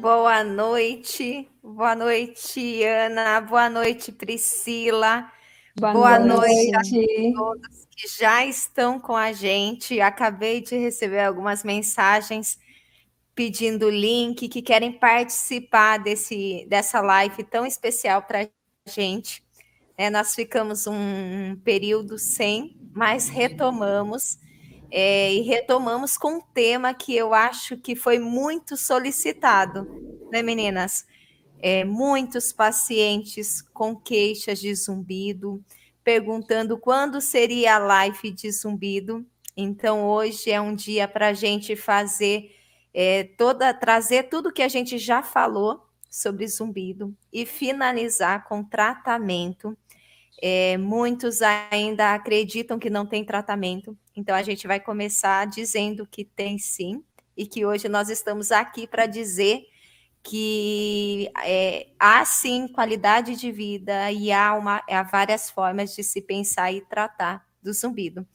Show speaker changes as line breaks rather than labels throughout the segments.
Boa noite, Ana, boa noite, Priscila,
Boa
noite a
noite.
todos que já estão com a gente. Acabei de receber algumas mensagens pedindo link, que querem participar dessa live tão especial para a gente. Nós ficamos um período sem, mas retomamos. E retomamos com um tema que eu acho que foi muito solicitado, né, meninas? Muitos pacientes com queixas de zumbido, perguntando quando seria a live de zumbido. Então, hoje é um dia para a gente fazer trazer tudo que a gente já falou sobre zumbido e finalizar com tratamento. Muitos ainda acreditam que não tem tratamento, então a gente vai começar dizendo que tem sim, e que hoje nós estamos aqui para dizer que há sim qualidade de vida e há várias formas de se pensar e tratar do zumbido.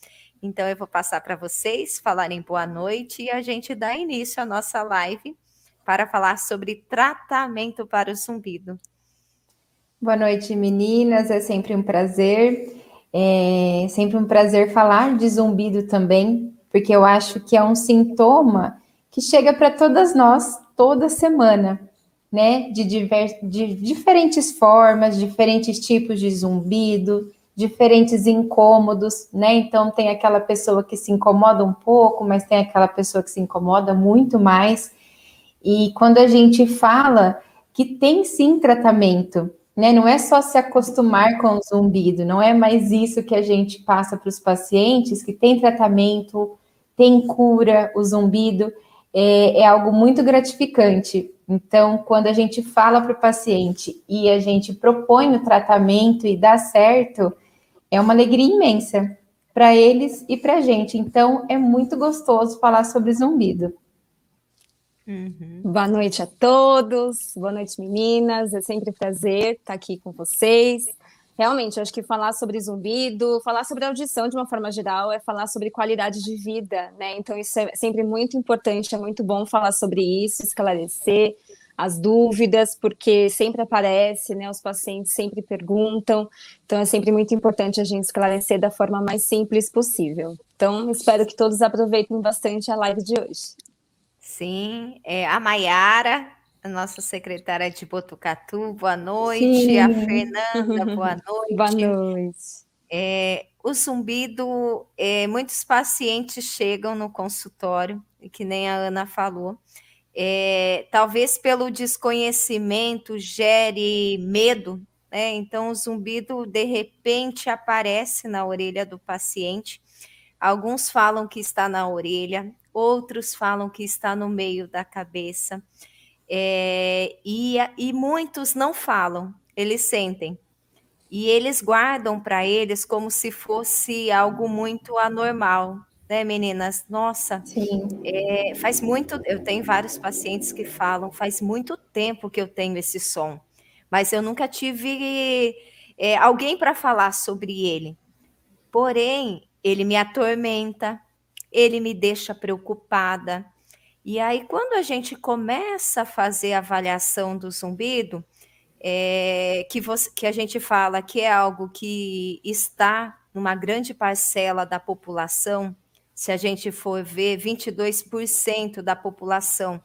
Então eu vou passar para vocês falarem boa noite e a gente dá início à nossa live para falar sobre tratamento para o zumbido.
Boa noite, meninas. É sempre um prazer. É sempre um prazer falar de zumbido também, porque eu acho que é um sintoma que chega para todas nós toda semana, né? De diferentes formas, diferentes tipos de zumbido, diferentes incômodos, né? Então tem aquela pessoa que se incomoda um pouco, mas tem aquela pessoa que se incomoda muito mais. E quando a gente fala que tem sim tratamento, né? Não é só se acostumar com o zumbido, não é mais isso que a gente passa para os pacientes, que tem tratamento, tem cura, o zumbido é algo muito gratificante. Então, quando a gente fala para o paciente e a gente propõe o tratamento e dá certo, é uma alegria imensa para eles e para a gente. Então, é muito gostoso falar sobre zumbido.
Uhum.
Boa noite a todos, boa noite meninas, é sempre um prazer estar aqui com vocês. Realmente, eu acho que falar sobre zumbido, falar sobre audição de uma forma geral é falar sobre qualidade de vida, né? Então isso é sempre muito importante, é muito bom falar sobre isso, esclarecer as dúvidas, porque sempre aparece, né? Os pacientes sempre perguntam, então é sempre muito importante a gente esclarecer da forma mais simples possível. Então, espero que todos aproveitem bastante a live de hoje.
Sim, a Maiara, a nossa secretária de Botucatu, boa noite. A
Sim.
Fernanda, boa
Boa
noite.
noite.
O zumbido, muitos pacientes chegam no consultório, e que nem a Ana falou, talvez pelo desconhecimento gere medo, né? Então o zumbido de repente aparece na orelha do paciente. Alguns falam que está na orelha, outros falam que está no meio da cabeça, e muitos não falam, eles sentem. E eles guardam para eles como se fosse algo muito anormal, né, meninas? Nossa,
Sim.
faz muito. Eu tenho vários pacientes que falam, faz muito tempo que eu tenho esse som, mas eu nunca tive alguém para falar sobre ele. Porém, ele me atormenta, ele me deixa preocupada. E aí, quando a gente começa a fazer a avaliação do zumbido, que a gente fala que é algo que está numa grande parcela da população, se a gente for ver, 22% da população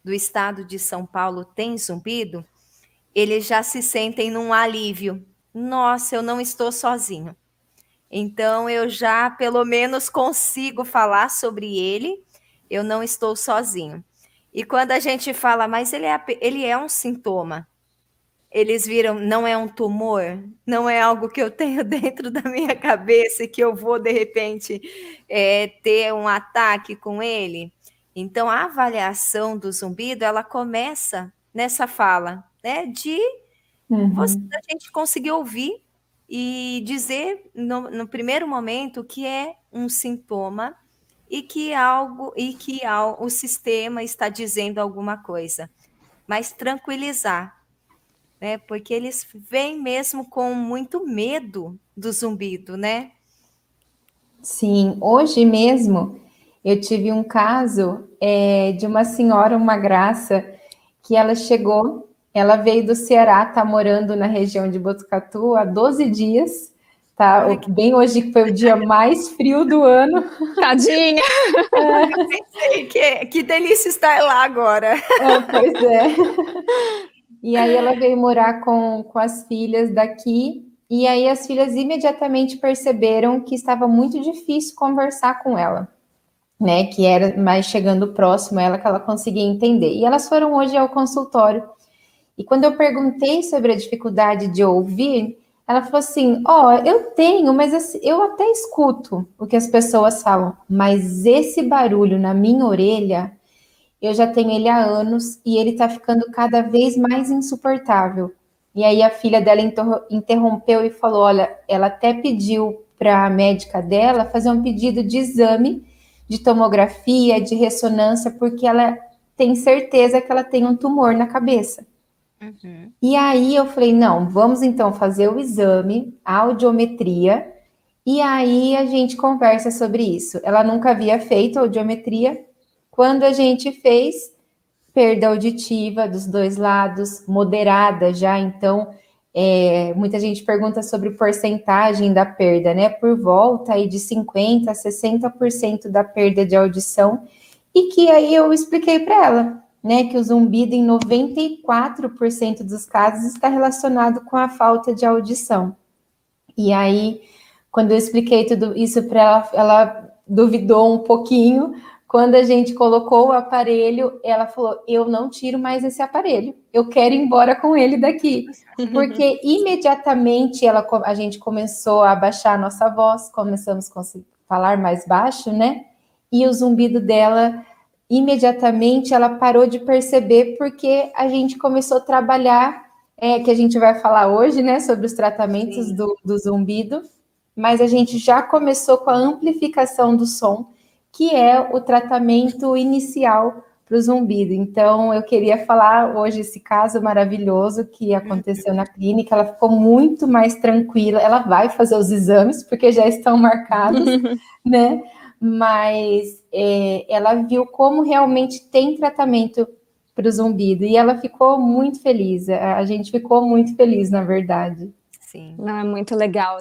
do estado de São Paulo tem zumbido, eles já se sentem num alívio. Nossa, eu não estou sozinho. Então, eu já, pelo menos, consigo falar sobre ele, eu não estou sozinho. E quando a gente fala, mas ele é um sintoma, eles viram, não é um tumor, não é algo que eu tenho dentro da minha cabeça e que eu vou, de repente, ter um ataque com ele. Então, a avaliação do zumbido, ela começa nessa fala, né, a gente conseguir ouvir e dizer no primeiro momento que é um sintoma e que o sistema está dizendo alguma coisa, mas tranquilizar, né? Porque eles vêm mesmo com muito medo do zumbido, né?
Sim, hoje mesmo eu tive um caso de uma senhora, uma graça, que ela chegou, ela veio do Ceará, tá morando na região de Botucatu há 12 dias, tá? Bem hoje que foi o dia mais frio do ano.
Tadinha!
Eu pensei que delícia estar lá agora.
Pois é. E aí ela veio morar com as filhas daqui, e aí as filhas imediatamente perceberam que estava muito difícil conversar com ela, né? Que era mais chegando próximo a ela que ela conseguia entender. E elas foram hoje ao consultório. E quando eu perguntei sobre a dificuldade de ouvir, ela falou assim: eu tenho, mas assim, eu até escuto o que as pessoas falam, mas esse barulho na minha orelha, eu já tenho ele há anos e ele tá ficando cada vez mais insuportável. E aí a filha dela interrompeu e falou: olha, ela até pediu para a médica dela fazer um pedido de exame de tomografia, de ressonância, porque ela tem certeza que ela tem um tumor na cabeça.
Uhum.
E aí eu falei: não, vamos então fazer o exame, a audiometria, e aí a gente conversa sobre isso. Ela nunca havia feito audiometria. Quando a gente fez, perda auditiva dos dois lados, moderada já, então muita gente pergunta sobre porcentagem da perda, né? Por volta aí de 50% a 60% da perda de audição, e que aí eu expliquei para ela, né, que o zumbido em 94% dos casos está relacionado com a falta de audição. E aí, quando eu expliquei tudo isso para ela, ela duvidou um pouquinho. Quando a gente colocou o aparelho, ela falou: eu não tiro mais esse aparelho, eu quero ir embora com ele daqui. Porque imediatamente a gente começou a baixar a nossa voz, começamos a falar mais baixo, né? E o zumbido dela, imediatamente, ela parou de perceber, porque a gente começou a trabalhar, que a gente vai falar hoje, né, sobre os tratamentos do zumbido, mas a gente já começou com a amplificação do som, que é o tratamento inicial para o zumbido. Então, eu queria falar hoje esse caso maravilhoso que aconteceu na clínica. Ela ficou muito mais tranquila. Ela vai fazer os exames, porque já estão marcados, né? Mas ela viu como realmente tem tratamento para o zumbido, e ela ficou muito feliz. A gente ficou muito feliz, na verdade.
Sim. Não, é muito legal.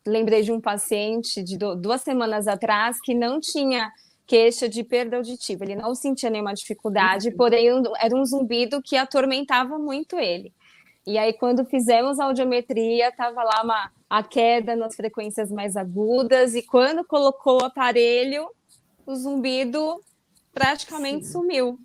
Lembrei de um paciente de 2 semanas atrás que não tinha queixa de perda auditiva, ele não sentia nenhuma dificuldade, porém era um zumbido que atormentava muito ele. E aí, quando fizemos a audiometria, estava lá a queda nas frequências mais agudas, e quando colocou o aparelho, o zumbido praticamente sumiu.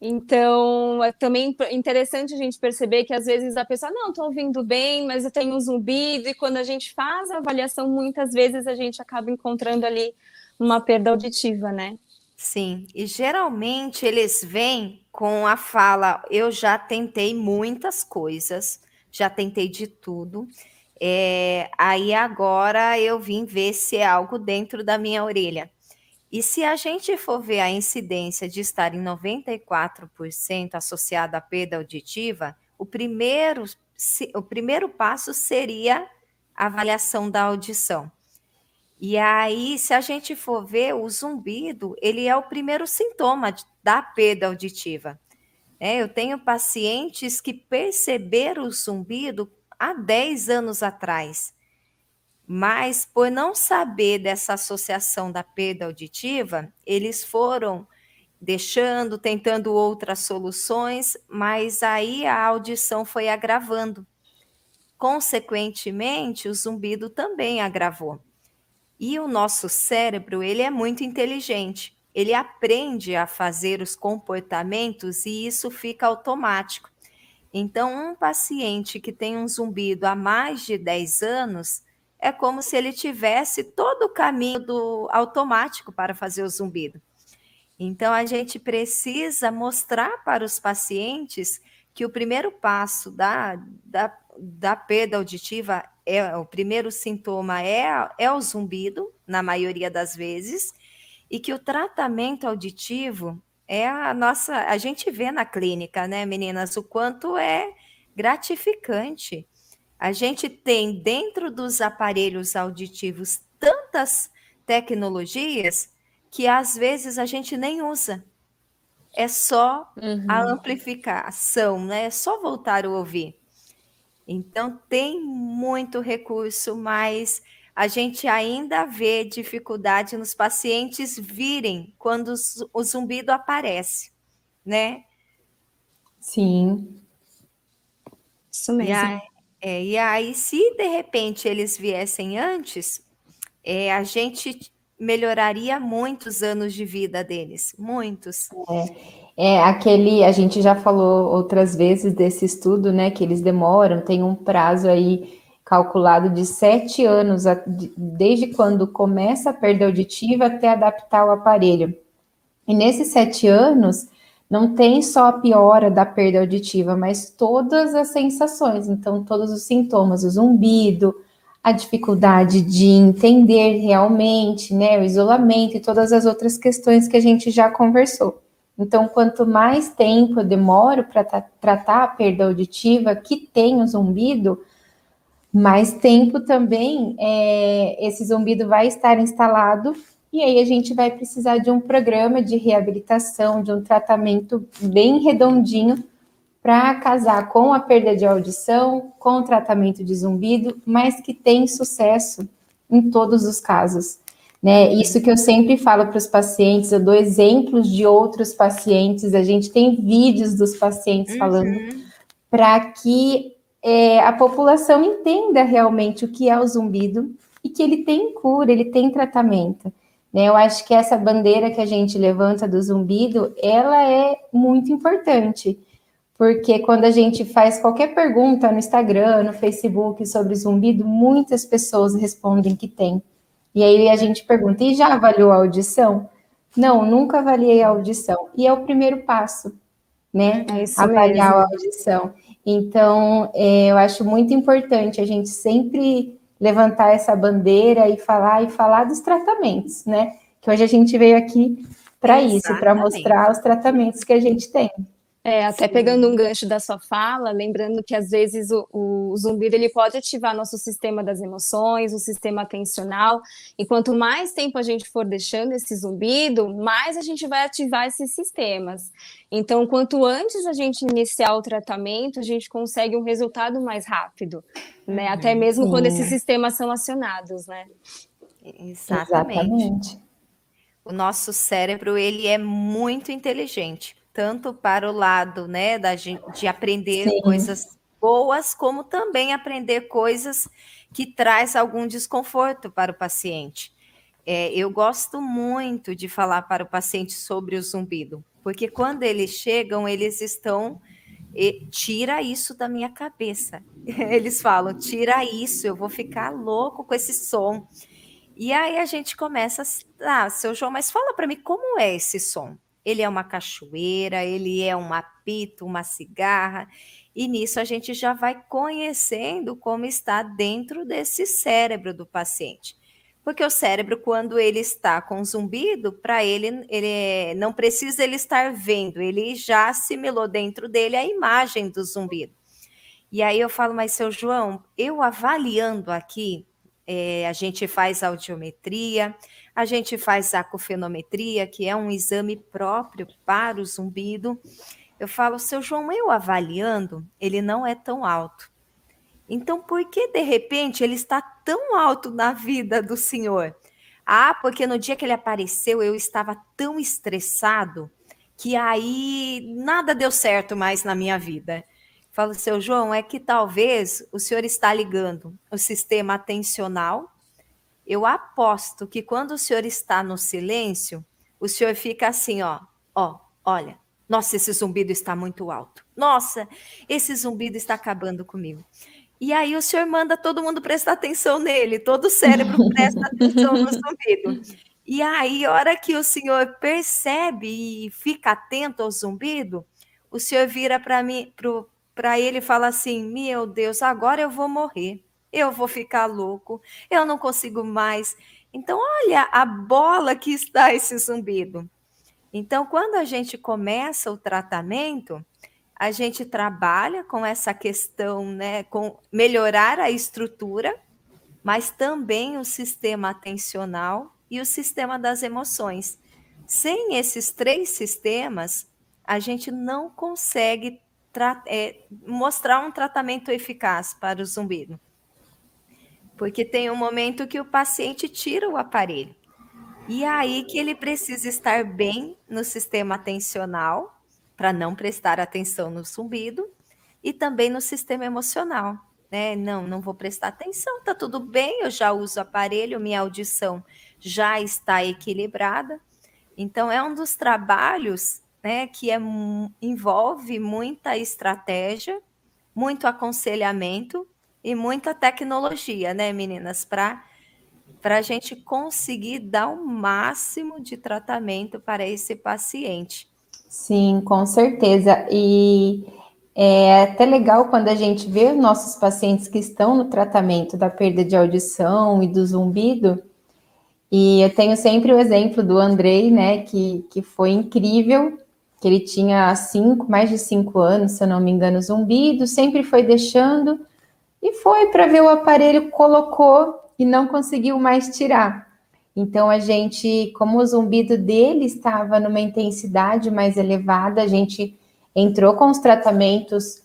Então, é também interessante a gente perceber que às vezes a pessoa, não, estou ouvindo bem, mas eu tenho um zumbido, e quando a gente faz a avaliação, muitas vezes a gente acaba encontrando ali uma perda auditiva, né?
Sim, e geralmente eles vêm com a fala: eu já tentei muitas coisas, já tentei de tudo, aí agora eu vim ver se é algo dentro da minha orelha. E se a gente for ver a incidência de estar em 94% associada à perda auditiva, o primeiro passo seria a avaliação da audição. E aí, se a gente for ver, o zumbido, ele é o primeiro sintoma da perda auditiva. Eu tenho pacientes que perceberam o zumbido há 10 anos atrás, mas por não saber dessa associação da perda auditiva, eles foram tentando outras soluções, mas aí a audição foi agravando. Consequentemente, o zumbido também agravou. E o nosso cérebro, ele é muito inteligente. Ele aprende a fazer os comportamentos e isso fica automático. Então, um paciente que tem um zumbido há mais de 10 anos, é como se ele tivesse todo o caminho do automático para fazer o zumbido. Então, a gente precisa mostrar para os pacientes que o primeiro passo da perda auditiva, o primeiro sintoma é o zumbido, na maioria das vezes, e que o tratamento auditivo a gente vê na clínica, né, meninas, o quanto é gratificante. A gente tem dentro dos aparelhos auditivos tantas tecnologias que às vezes a gente nem usa. é só a
Uhum.
amplificação, né? É só voltar a ouvir. Então, tem muito recurso, mas a gente ainda vê dificuldade nos pacientes virem quando o zumbido aparece, né?
Sim,
Isso
E aí,
mesmo.
e aí, se de repente eles viessem antes, a gente melhoraria muitos anos de vida deles, muitos.
a gente já falou outras vezes desse estudo, né, que eles demoram, tem um prazo aí calculado de 7 anos, desde quando começa a perda auditiva até adaptar o aparelho. E nesses 7 anos, não tem só a piora da perda auditiva, mas todas as sensações, então todos os sintomas, o zumbido, a dificuldade de entender realmente, né, o isolamento e todas as outras questões que a gente já conversou. Então, quanto mais tempo eu demoro para tratar a perda auditiva que tem o zumbido, mais tempo também esse zumbido vai estar instalado e aí a gente vai precisar de um programa de reabilitação, de um tratamento bem redondinho para casar com a perda de audição, com o tratamento de zumbido, mas que tem sucesso em todos os casos. Né? Isso que eu sempre falo para os pacientes, eu dou exemplos de outros pacientes, a gente tem vídeos dos pacientes falando
Uhum.
para que a população entenda realmente o que é o zumbido e que ele tem cura, ele tem tratamento. Né? Eu acho que essa bandeira que a gente levanta do zumbido, ela é muito importante, porque quando a gente faz qualquer pergunta no Instagram, no Facebook sobre zumbido, muitas pessoas respondem que tem. E aí a gente pergunta, e já avaliou a audição? Não, nunca avaliei a audição. E é o primeiro passo, né?
É isso
Avaliar a
mesmo.
audição. Então, eu acho muito importante a gente sempre levantar essa bandeira e falar dos tratamentos, né? Que hoje a gente veio aqui para isso, para
Exatamente.
mostrar os tratamentos que a gente tem.
Até pegando um
Sim.
gancho da sua fala, lembrando que às vezes o zumbido ele pode ativar nosso sistema das emoções, o sistema atencional, e quanto mais tempo a gente for deixando esse zumbido, mais a gente vai ativar esses sistemas. Então, quanto antes a gente iniciar o tratamento, a gente consegue um resultado mais rápido, né? Até
Uhum.
mesmo quando esses
Sim,
sistemas são acionados, né?
Exatamente.
exatamente.
O nosso cérebro, ele é muito inteligente, tanto para o lado, né, de aprender
Sim,
coisas boas, como também aprender coisas que traz algum desconforto para o paciente. Eu gosto muito de falar para o paciente sobre o zumbido, porque quando eles chegam, eles estão tira isso da minha cabeça. Eles falam, tira isso, eu vou ficar louco com esse som. E aí a gente começa, seu João, mas fala para mim como é esse som? Ele é uma cachoeira, ele é um apito, uma cigarra, e nisso a gente já vai conhecendo como está dentro desse cérebro do paciente. Porque o cérebro, quando ele está com zumbido, para ele não precisa ele estar vendo, ele já assimilou dentro dele a imagem do zumbido. E aí eu falo, mas seu João, eu avaliando aqui, a gente faz audiometria, a gente faz acufenometria, que é um exame próprio para o zumbido. Eu falo, seu João, eu avaliando, ele não é tão alto. Então, por que de repente ele está tão alto na vida do senhor? Ah, porque no dia que ele apareceu eu estava tão estressado que aí nada deu certo mais na minha vida. Falo, seu João, é que talvez o senhor está ligando o sistema atencional. Eu aposto que quando o senhor está no silêncio, o senhor fica assim, olha, nossa, esse zumbido está muito alto. Nossa, esse zumbido está acabando comigo. E aí o senhor manda todo mundo prestar atenção nele, todo o cérebro presta atenção no zumbido. E aí, a hora que o senhor percebe e fica atento ao zumbido, o senhor vira para mim, para ele e fala assim: Meu Deus, agora eu vou morrer, eu vou ficar louco, eu não consigo mais. Então, olha a bola que está esse zumbido. Então, quando a gente começa o tratamento, a gente trabalha com essa questão, né, com melhorar a estrutura, mas também o sistema atencional e o sistema das emoções. Sem esses três sistemas, a gente não consegue mostrar um tratamento eficaz para o zumbido. Porque tem um momento que o paciente tira o aparelho. E aí que ele precisa estar bem no sistema atencional, para não prestar atenção no zumbido, e também no sistema emocional, né? Não vou prestar atenção, tá tudo bem, eu já uso o aparelho, minha audição já está equilibrada. Então, é um dos trabalhos, né, que envolve muita estratégia, muito aconselhamento e muita tecnologia, né, meninas, para a gente conseguir dar o máximo de tratamento para esse paciente.
Sim, com certeza. E é até legal quando a gente vê nossos pacientes que estão no tratamento da perda de audição e do zumbido. E eu tenho sempre o exemplo do Andrei, né, que foi incrível, que ele tinha mais de 5 anos, se eu não me engano, zumbido, sempre foi deixando, e foi para ver o aparelho, colocou e não conseguiu mais tirar. Então, a gente, como o zumbido dele estava numa intensidade mais elevada, a gente entrou com os tratamentos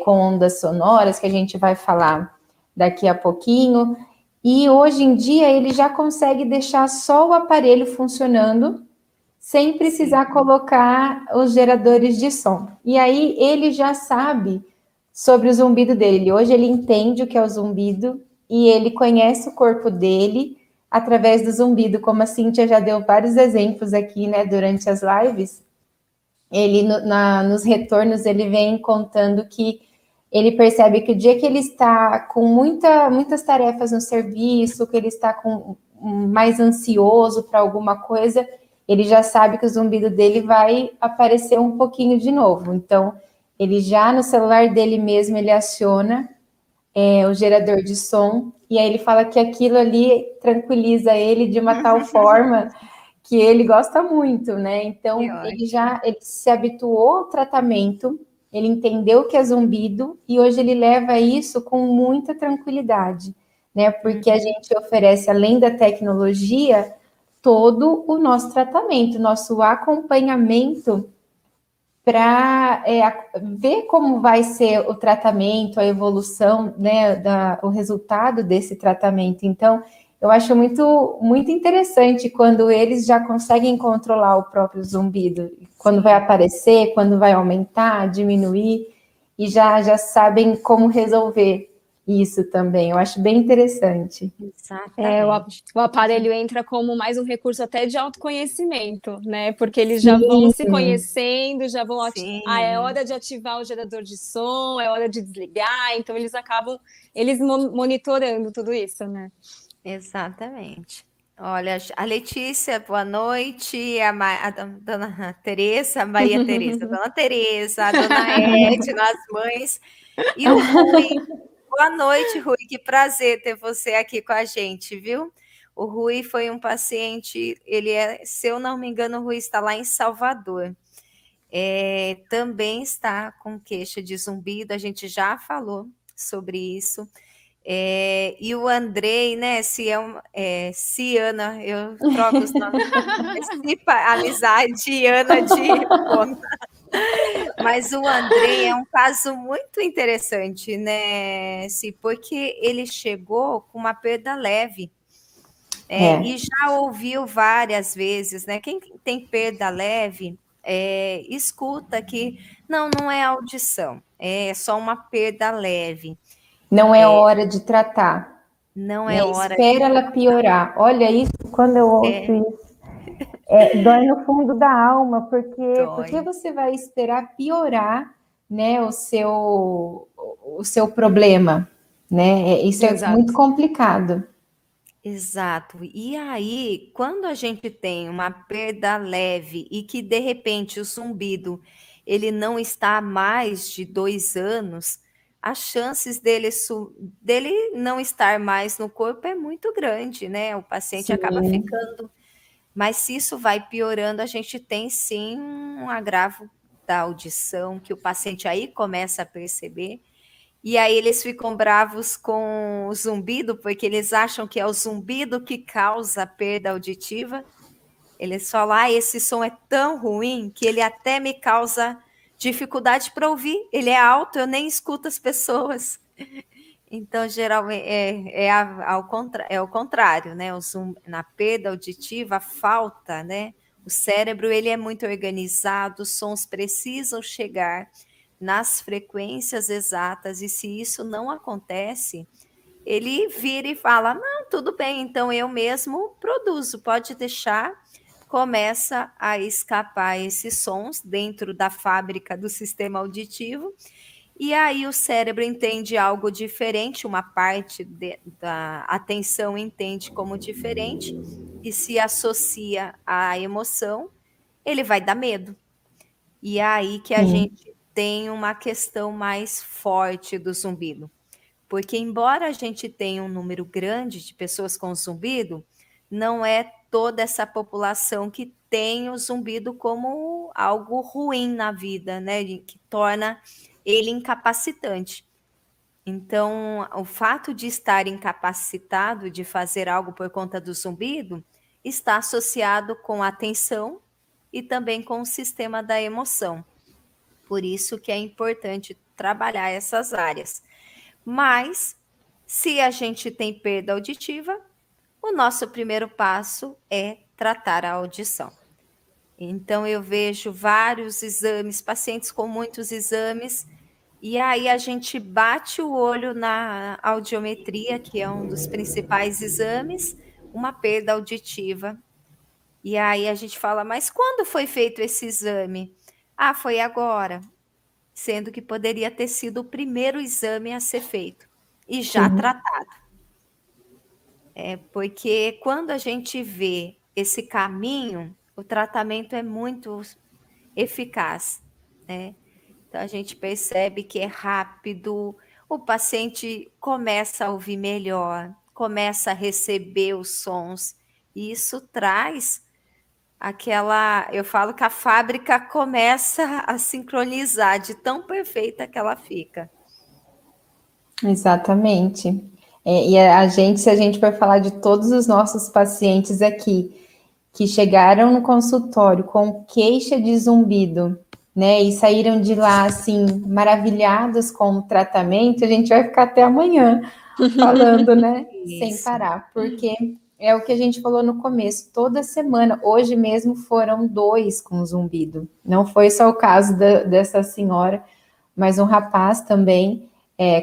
com ondas sonoras, que a gente vai falar daqui a pouquinho, e hoje em dia ele já consegue deixar só o aparelho funcionando, sem precisar colocar os geradores de som. E aí ele já sabe sobre o zumbido dele. Hoje ele entende o que é o zumbido e ele conhece o corpo dele através do zumbido, como a Cíntia já deu vários exemplos aqui, né, durante as lives. Ele, nos retornos, ele vem contando que ele percebe que o dia que ele está com muitas tarefas no serviço, que ele está mais ansioso para alguma coisa, ele já sabe que o zumbido dele vai aparecer um pouquinho de novo. Então, ele já no celular dele mesmo, ele aciona o gerador de som, e aí ele fala que aquilo ali tranquiliza ele de uma tal forma que ele gosta muito, né? Então, ele se habituou ao tratamento, ele entendeu o que é zumbido, e hoje ele leva isso com muita tranquilidade, né? Porque a gente oferece, além da tecnologia, todo o nosso tratamento, nosso acompanhamento para ver como vai ser o tratamento, a evolução, né, o resultado desse tratamento. Então, eu acho muito, muito interessante quando eles já conseguem controlar o próprio zumbido, quando vai aparecer, quando vai aumentar, diminuir, e já sabem como resolver isso também. Eu acho bem interessante.
O aparelho entra como mais um recurso até de autoconhecimento, né? Porque eles já vão se conhecendo, já vão... é hora de ativar o gerador de som, é hora de desligar, então eles acabam monitorando tudo isso, né?
Exatamente. Olha, a Letícia, boa noite, a dona Tereza, a Maria Tereza, a dona Tereza, a dona Edna, as mães, e o Rui. Boa noite, Rui, que prazer ter você aqui com a gente, viu? O Rui foi um paciente, se eu não me engano, o Rui está lá em Salvador. Também está com queixa de zumbido, a gente já falou sobre isso. E o Andrei, né, Ciana, eu troco os nomes, amizade, Ana de Bona. Mas o Andrei é um caso muito interessante, né, porque ele chegou com uma perda leve, e já ouviu várias vezes, né, quem tem perda leve, escuta que não é audição, é só uma perda leve.
Não é hora de tratar.
Não é hora.
Espera ela piorar. Olha isso, quando eu ouço isso. Dói no fundo da alma, porque você vai esperar piorar, né, o seu problema, né? Isso é muito complicado.
Exato. E aí, quando a gente tem uma perda leve e que, de repente, o zumbido ele não está há mais de 2 anos, as chances dele não estar mais no corpo é muito grande, né? O paciente acaba ficando. Mas se isso vai piorando, a gente tem sim um agravo da audição, que o paciente aí começa a perceber. E aí eles ficam bravos com o zumbido, porque eles acham que é o zumbido que causa a perda auditiva. Eles falam, esse som é tão ruim que ele até me causa dificuldade para ouvir. Ele é alto, eu nem escuto as pessoas. Então, geralmente, é o contrário, né? Na perda auditiva, a falta, né? O cérebro, ele é muito organizado, os sons precisam chegar nas frequências exatas, e se isso não acontece, ele vira e fala, não, tudo bem, então eu mesmo produzo, pode deixar, começa a escapar esses sons dentro da fábrica do sistema auditivo, e aí o cérebro entende algo diferente, uma parte da atenção entende como diferente e se associa à emoção, ele vai dar medo. E é aí que a gente tem uma questão mais forte do zumbido. Porque embora a gente tenha um número grande de pessoas com zumbido, não é toda essa população que tem o zumbido como algo ruim na vida, né? Que torna ele incapacitante. Então, o fato de estar incapacitado de fazer algo por conta do zumbido está associado com a atenção e também com o sistema da emoção. Por isso que é importante trabalhar essas áreas. Mas, se a gente tem perda auditiva, o nosso primeiro passo é tratar a audição. Então, eu vejo vários exames, pacientes com muitos exames, e aí a gente bate o olho na audiometria, que é um dos principais exames, uma perda auditiva. E aí a gente fala, mas quando foi feito esse exame? Foi agora, sendo que poderia ter sido o primeiro exame a ser feito e já tratado. Porque quando a gente vê esse caminho, o tratamento é muito eficaz, né? Então, a gente percebe que é rápido, o paciente começa a ouvir melhor, começa a receber os sons, e isso traz eu falo que a fábrica começa a sincronizar de tão perfeita que ela fica.
Exatamente. E a gente, se a gente for falar de todos os nossos pacientes aqui, que chegaram no consultório com queixa de zumbido, né, e saíram de lá, assim, maravilhados com o tratamento, a gente vai ficar até amanhã falando, né, sem parar, porque é o que a gente falou no começo, toda semana, hoje mesmo foram 2 com zumbido, não foi só o caso dessa senhora, mas um rapaz também,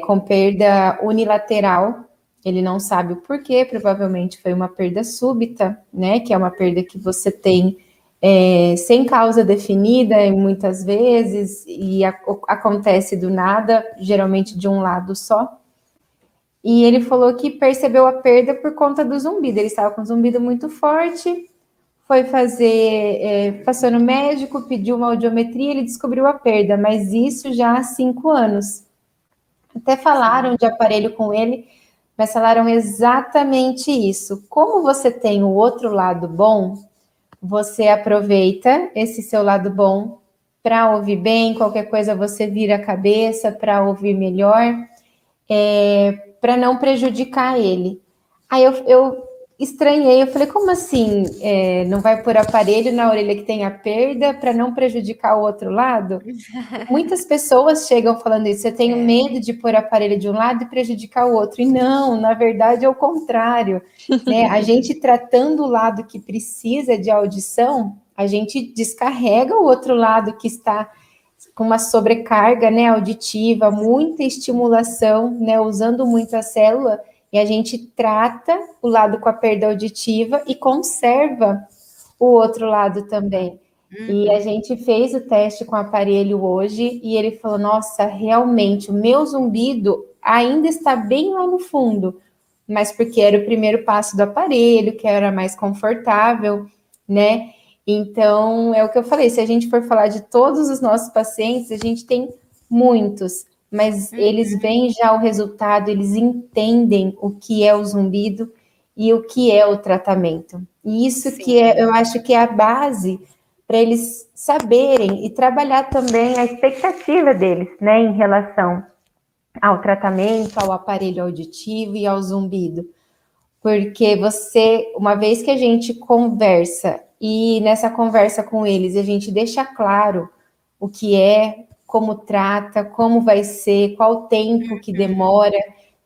com perda unilateral, ele não sabe o porquê, provavelmente foi uma perda súbita, né, que é uma perda que você tem sem causa definida, muitas vezes, e acontece do nada, geralmente de um lado só. E ele falou que percebeu a perda por conta do zumbido, ele estava com um zumbido muito forte, foi passou no médico, pediu uma audiometria, ele descobriu a perda, mas isso já há 5 anos. Até falaram de aparelho com ele, mas falaram exatamente isso. Como você tem o outro lado bom, você aproveita esse seu lado bom para ouvir bem, qualquer coisa você vira a cabeça para ouvir melhor, para não prejudicar ele. Aí eu estranhei, eu falei, como assim? Não vai pôr aparelho na orelha que tem a perda para não prejudicar o outro lado? Muitas pessoas chegam falando isso, eu tenho medo de pôr aparelho de um lado e prejudicar o outro. E não, na verdade é o contrário, né? A gente tratando o lado que precisa de audição, a gente descarrega o outro lado que está com uma sobrecarga, né, auditiva, muita estimulação, né, usando muito a célula, e a gente trata o lado com a perda auditiva e conserva o outro lado também. E a gente fez o teste com o aparelho hoje e ele falou, nossa, realmente, o meu zumbido ainda está bem lá no fundo, mas porque era o primeiro passo do aparelho, que era mais confortável, né? Então, é o que eu falei, se a gente for falar de todos os nossos pacientes, a gente tem muitos, mas eles veem já o resultado, eles entendem o que é o zumbido e o que é o tratamento. E isso que eu acho que é a base para eles saberem e trabalhar também a expectativa deles, né, em relação ao tratamento, ao aparelho auditivo e ao zumbido. Porque uma vez que a gente conversa e nessa conversa com eles, a gente deixa claro o que é, como trata, como vai ser, qual o tempo que demora,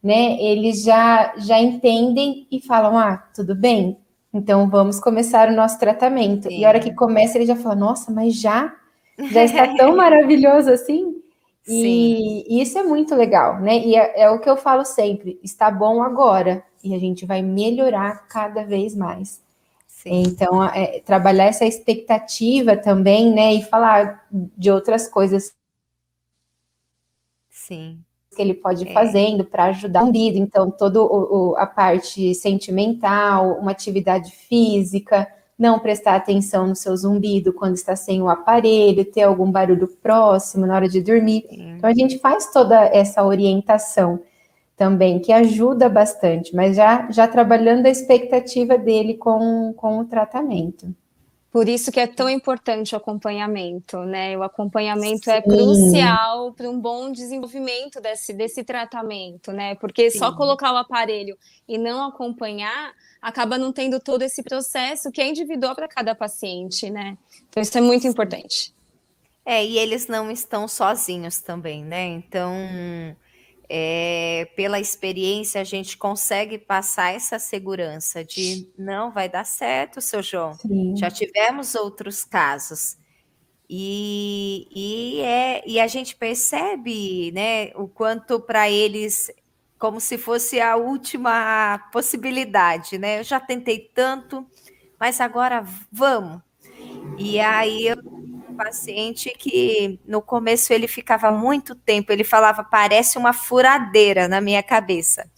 né? Eles já entendem e falam, tudo bem, então vamos começar o nosso tratamento.
Sim.
E a hora que começa, ele já fala, nossa, mas já está tão maravilhoso assim?
Sim.
E isso é muito legal, né? E é o que eu falo sempre, está bom agora, e a gente vai melhorar cada vez mais.
Sim.
Então, trabalhar essa expectativa também, né? E falar de outras coisas
Sim.
que ele pode ir fazendo para ajudar o zumbido. Então, toda a parte sentimental, uma atividade física, não prestar atenção no seu zumbido quando está sem o aparelho, ter algum barulho próximo na hora de dormir.
Sim.
Então, a gente faz toda essa orientação também, que ajuda bastante, mas já trabalhando a expectativa dele com o tratamento.
Por isso que é tão importante o acompanhamento, né? O acompanhamento é crucial para um bom desenvolvimento desse tratamento, né? Porque só colocar o aparelho e não acompanhar acaba não tendo todo esse processo que é individual para cada paciente, né? Então isso é muito importante.
E eles não estão sozinhos também, né? Então, pela experiência, a gente consegue passar essa segurança de não vai dar certo, seu João.
Sim.
Já tivemos outros casos. E a gente percebe, né, o quanto para eles, como se fosse a última possibilidade, né? Eu já tentei tanto, mas agora vamos. E aí paciente que no começo ele ficava muito tempo, ele falava, parece uma furadeira na minha cabeça.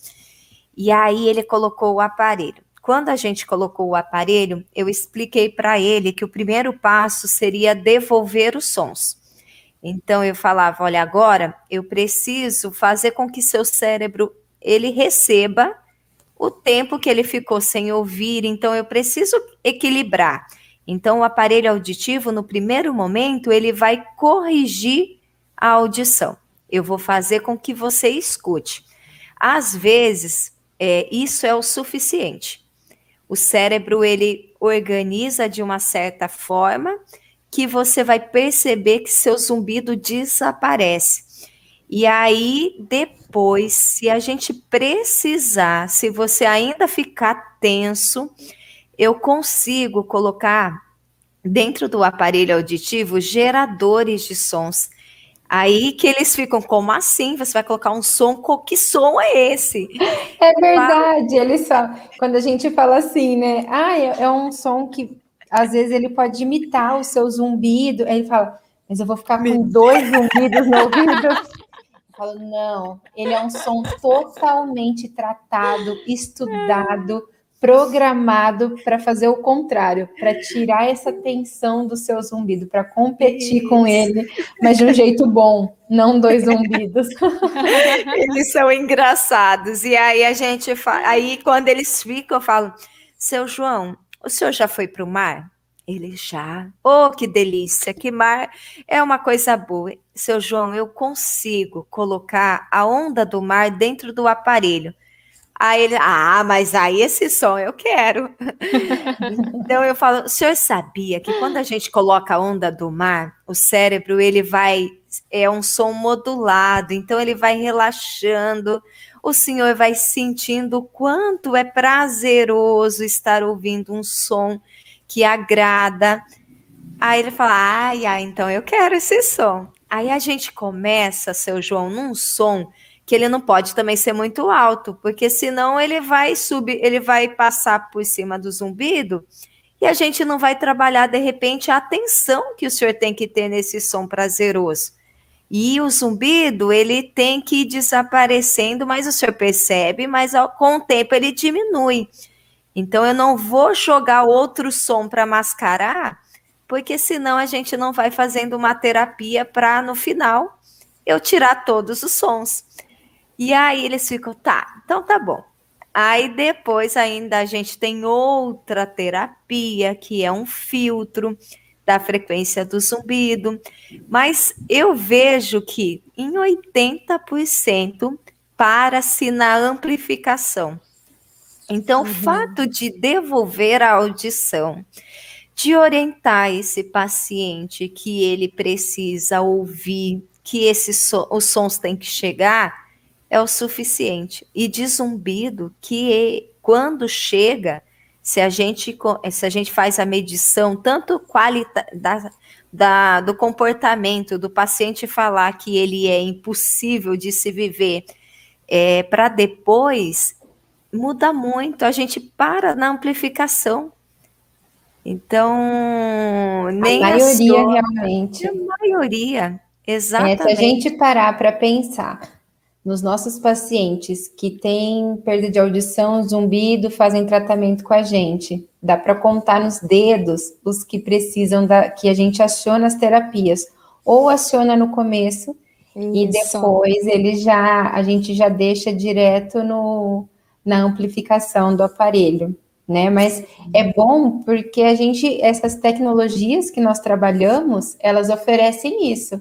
E aí ele colocou o aparelho. Quando a gente colocou o aparelho, eu expliquei para ele que o primeiro passo seria devolver os sons. Então eu falava, olha, agora eu preciso fazer com que seu cérebro ele receba o tempo que ele ficou sem ouvir, então eu preciso equilibrar. Então, o aparelho auditivo, no primeiro momento, ele vai corrigir a audição. Eu vou fazer com que você escute. Às vezes, isso é o suficiente. O cérebro, ele organiza de uma certa forma que você vai perceber que seu zumbido desaparece. E aí, depois, se a gente precisar, se você ainda ficar tenso, eu consigo colocar dentro do aparelho auditivo geradores de sons. Aí que eles ficam, como assim? Você vai colocar um som? Que som é esse?
É verdade, quando a gente fala assim, né? É um som que às vezes ele pode imitar o seu zumbido. Aí ele fala, mas eu vou ficar com 2 zumbidos no ouvido. Eu falo, não, ele é um som totalmente tratado, estudado, programado para fazer o contrário, para tirar essa tensão do seu zumbido, para competir com ele, mas de um jeito bom, não 2 zumbidos.
Eles são engraçados. E aí a gente aí quando eles ficam, eu falo, seu João, o senhor já foi para o mar? Ele já. Oh, que delícia, que mar é uma coisa boa. Seu João, eu consigo colocar a onda do mar dentro do aparelho. Aí ele, mas aí esse som eu quero. Então eu falo, o senhor sabia que quando a gente coloca a onda do mar, o cérebro ele é um som modulado, então ele vai relaxando, o senhor vai sentindo o quanto é prazeroso estar ouvindo um som que agrada. Aí ele fala, então eu quero esse som. Aí a gente começa, seu João, num som que ele não pode também ser muito alto, porque senão ele vai subir, ele vai passar por cima do zumbido e a gente não vai trabalhar, de repente, a atenção que o senhor tem que ter nesse som prazeroso. E o zumbido, ele tem que ir desaparecendo, mas o senhor percebe, mas com o tempo ele diminui. Então eu não vou jogar outro som para mascarar, porque senão a gente não vai fazendo uma terapia para, no final, eu tirar todos os sons. E aí eles ficam, então tá bom. Aí depois ainda a gente tem outra terapia, que é um filtro da frequência do zumbido. Mas eu vejo que em 80% para-se na amplificação. Então, o fato de devolver a audição, de orientar esse paciente que ele precisa ouvir, que os sons têm que chegar, é o suficiente. E de zumbido, que quando chega, se a gente faz a medição, tanto do comportamento do paciente falar que ele é impossível de se viver, para depois, muda muito, a gente para na amplificação. Então, nem
a maioria
aciona.
realmente.
A maioria,
Se a
exatamente.
gente parar para pensar nos nossos pacientes que têm perda de audição, zumbido, fazem tratamento com a gente, dá para contar nos dedos os que precisam que a gente aciona as terapias, ou aciona no começo e depois a gente já deixa direto na amplificação do aparelho, né? Mas é bom porque essas tecnologias que nós trabalhamos, elas oferecem isso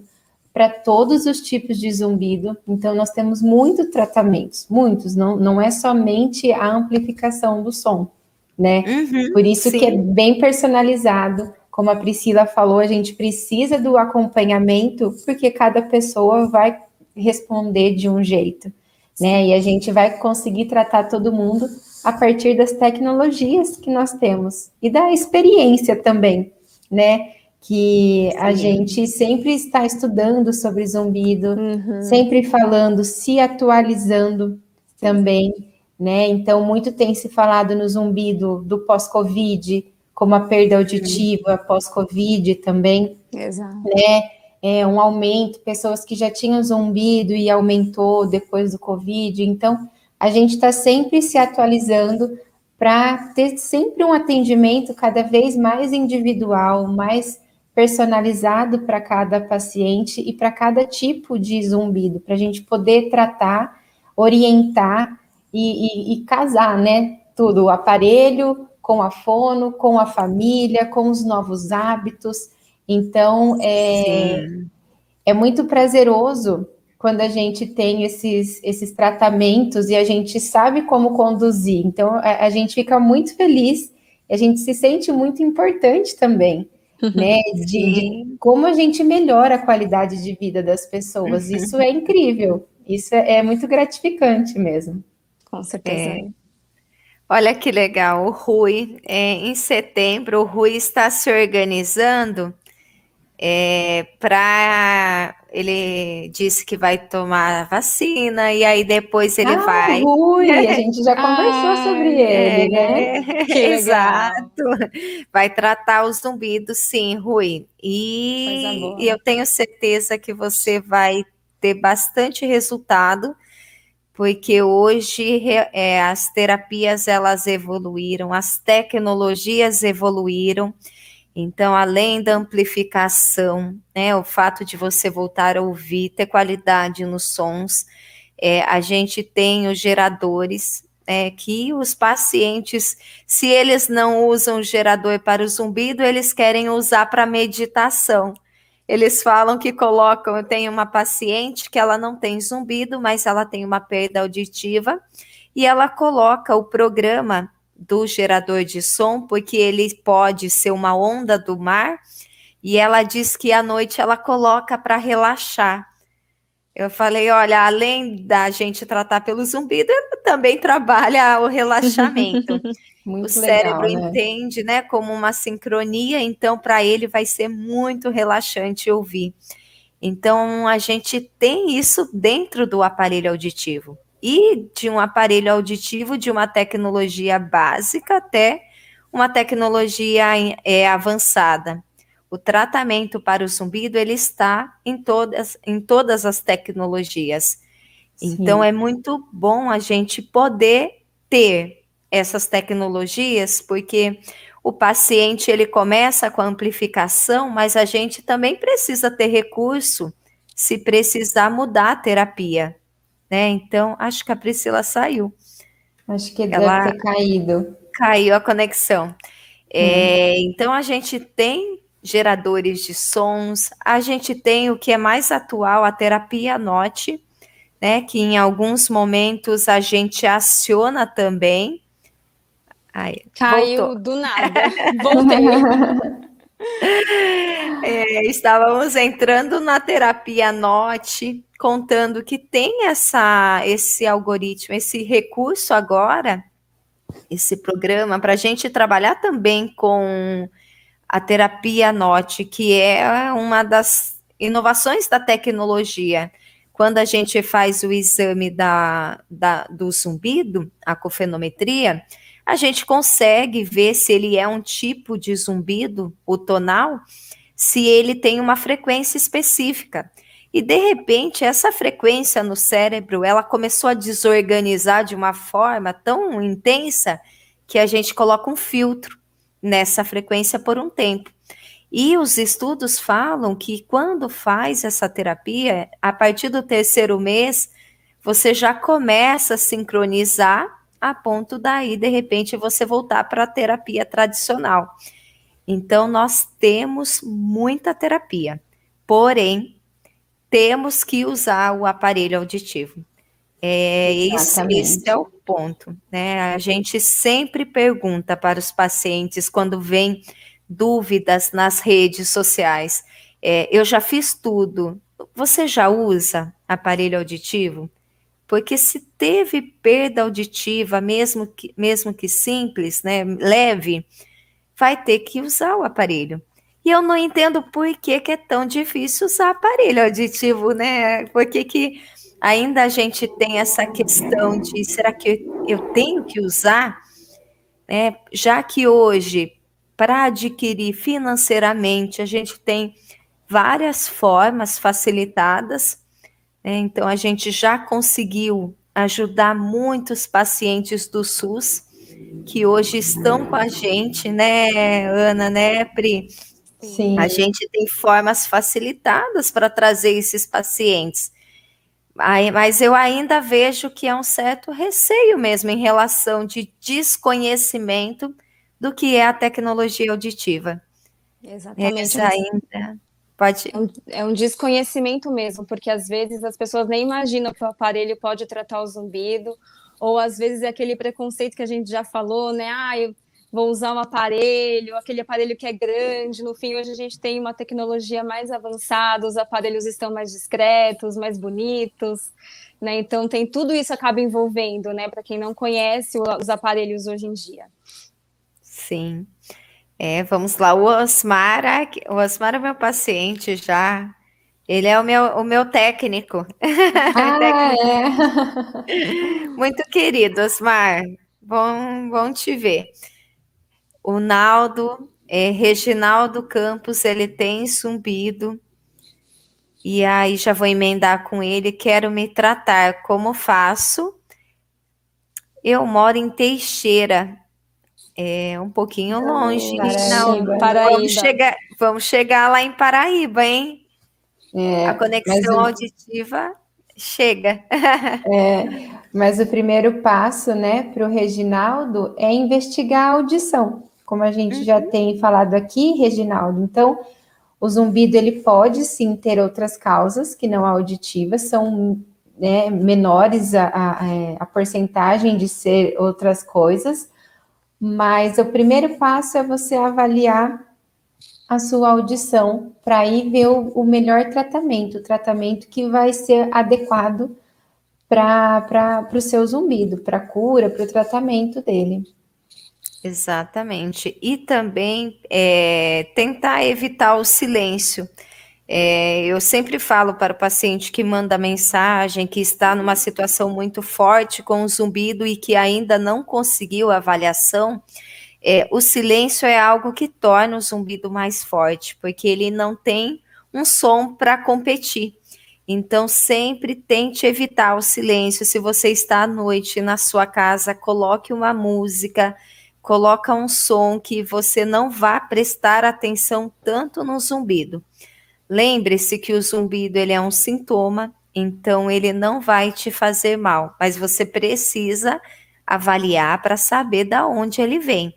para todos os tipos de zumbido. Então, nós temos muitos tratamentos, muitos, não é somente a amplificação do som, né? Por isso que é bem personalizado. Como a Priscila falou, a gente precisa do acompanhamento, porque cada pessoa vai responder de um jeito, né? E a gente vai conseguir tratar todo mundo a partir das tecnologias que nós temos e da experiência também, né? Que a gente sempre está estudando sobre zumbido, sempre falando, se atualizando também, né? Então, muito tem se falado no zumbido do pós-Covid, como a perda auditiva pós-Covid também, né? Um aumento, pessoas que já tinham zumbido e aumentou depois do Covid. Então, a gente está sempre se atualizando para ter sempre um atendimento cada vez mais individual, mais personalizado para cada paciente e para cada tipo de zumbido, para a gente poder tratar, orientar e casar, né? Tudo, o aparelho com a fono, com a família, com os novos hábitos. Então, é muito prazeroso quando a gente tem esses tratamentos e a gente sabe como conduzir. Então, a gente fica muito feliz, a gente se sente muito importante também, né? De como a gente melhora a qualidade de vida das pessoas. Isso é incrível, isso é muito gratificante mesmo.
Com certeza.
Olha que legal, o Rui, em setembro, o Rui está se organizando ele disse que vai tomar a vacina e aí depois ele vai.
Rui, a gente já conversou sobre ele, né?
Que
Exato. Vai tratar os zumbidos, sim, Rui. E eu tenho certeza que você vai ter bastante resultado, porque hoje as terapias elas evoluíram, as tecnologias evoluíram. Então, além da amplificação, né, o fato de você voltar a ouvir, ter qualidade nos sons, a gente tem os geradores, que os pacientes, se eles não usam o gerador para o zumbido, eles querem usar para meditação. Eles falam que colocam, eu tenho uma paciente que ela não tem zumbido, mas ela tem uma perda auditiva, e ela coloca o programa do gerador de som, porque ele pode ser uma onda do mar, e ela diz que à noite ela coloca para relaxar. Eu falei, olha, além da gente tratar pelo zumbido, ela também trabalha o relaxamento.
Muito
o cérebro
legal, né?
entende, né, como uma sincronia, então para ele vai ser muito relaxante ouvir. Então a gente tem isso dentro do aparelho auditivo. E de um aparelho auditivo, de uma tecnologia básica até uma tecnologia avançada. O tratamento para o zumbido, ele está em todas as tecnologias. Sim. Então, é muito bom a gente poder ter essas tecnologias, porque o paciente, ele começa com a amplificação, mas a gente também precisa ter recurso se precisar mudar a terapia. Né? Então, acho que a Priscila saiu.
Acho que deve ter caído.
Caiu a conexão. Então, a gente tem geradores de sons, a gente tem o que é mais atual, a terapia Note, né? Que em alguns momentos a gente aciona também Ai,
Caiu
voltou.
do nada. Voltei.
Estávamos entrando na terapia Note, contando que tem esse algoritmo, esse recurso agora, esse programa, para a gente trabalhar também com a terapia Note, que é uma das inovações da tecnologia. Quando a gente faz o exame do zumbido, a cofenometria, a gente consegue ver se ele é um tipo de zumbido, o tonal, se ele tem uma frequência específica. E, de repente, essa frequência no cérebro, ela começou a desorganizar de uma forma tão intensa que a gente coloca um filtro nessa frequência por um tempo. E os estudos falam que quando faz essa terapia, a partir do terceiro mês, você já começa a sincronizar a ponto daí, de repente, você voltar para a terapia tradicional. Então, nós temos muita terapia, porém, temos que usar o aparelho auditivo. Esse é o ponto, né? A gente sempre pergunta para os pacientes quando vem dúvidas nas redes sociais. Eu já fiz tudo. Você já usa aparelho auditivo? Porque se teve perda auditiva, mesmo que simples, né, leve, vai ter que usar o aparelho. E eu não entendo por que é tão difícil usar aparelho auditivo, né? Por que ainda a gente tem essa questão de será que eu tenho que usar? Já que hoje, para adquirir financeiramente, a gente tem várias formas facilitadas, né? Então a gente já conseguiu ajudar muitos pacientes do SUS que hoje estão com a gente, né, Ana, né, Pri?
Sim.
A gente tem formas facilitadas para trazer esses pacientes. Mas eu ainda vejo que é um certo receio mesmo em relação de desconhecimento do que é a tecnologia auditiva.
Exatamente.
Essa ainda pode.
É um desconhecimento mesmo, porque às vezes as pessoas nem imaginam que o aparelho pode tratar o zumbido, ou às vezes é aquele preconceito que a gente já falou, né? Eu vou usar um aparelho, aquele aparelho que é grande. No fim, hoje a gente tem uma tecnologia mais avançada, os aparelhos estão mais discretos, mais bonitos, né? Então tem tudo isso acaba envolvendo, né? Para quem não conhece os aparelhos hoje em dia.
Sim. Vamos lá. O Osmar é meu paciente já. Ele é o meu técnico. Muito querido, Osmar. Bom te ver. O Naldo, Reginaldo Campos, ele tem zumbido. E aí já vou emendar com ele. Quero me tratar. Como faço? Eu moro em Teixeira. É um pouquinho longe. Vamos chegar lá em Paraíba, hein? A conexão auditiva chega.
Mas o primeiro passo, né, para o Reginaldo é investigar a audição, como a gente já tem falado aqui, Reginaldo. Então, o zumbido ele pode sim ter outras causas que não a auditiva, são, né, menores a porcentagem de ser outras coisas, mas o primeiro passo é você avaliar a sua audição para aí ver o melhor tratamento, o tratamento que vai ser adequado para o seu zumbido, para a cura, para o tratamento dele.
Exatamente. E também tentar evitar o silêncio. Eu sempre falo para o paciente que manda mensagem, que está numa situação muito forte com o zumbido e que ainda não conseguiu a avaliação, o silêncio é algo que torna o zumbido mais forte, porque ele não tem um som para competir. Então, sempre tente evitar o silêncio. Se você está à noite na sua casa, coloque uma música, coloca um som que você não vá prestar atenção tanto no zumbido. Lembre-se que o zumbido ele é um sintoma, então ele não vai te fazer mal, mas você precisa avaliar para saber de onde ele vem.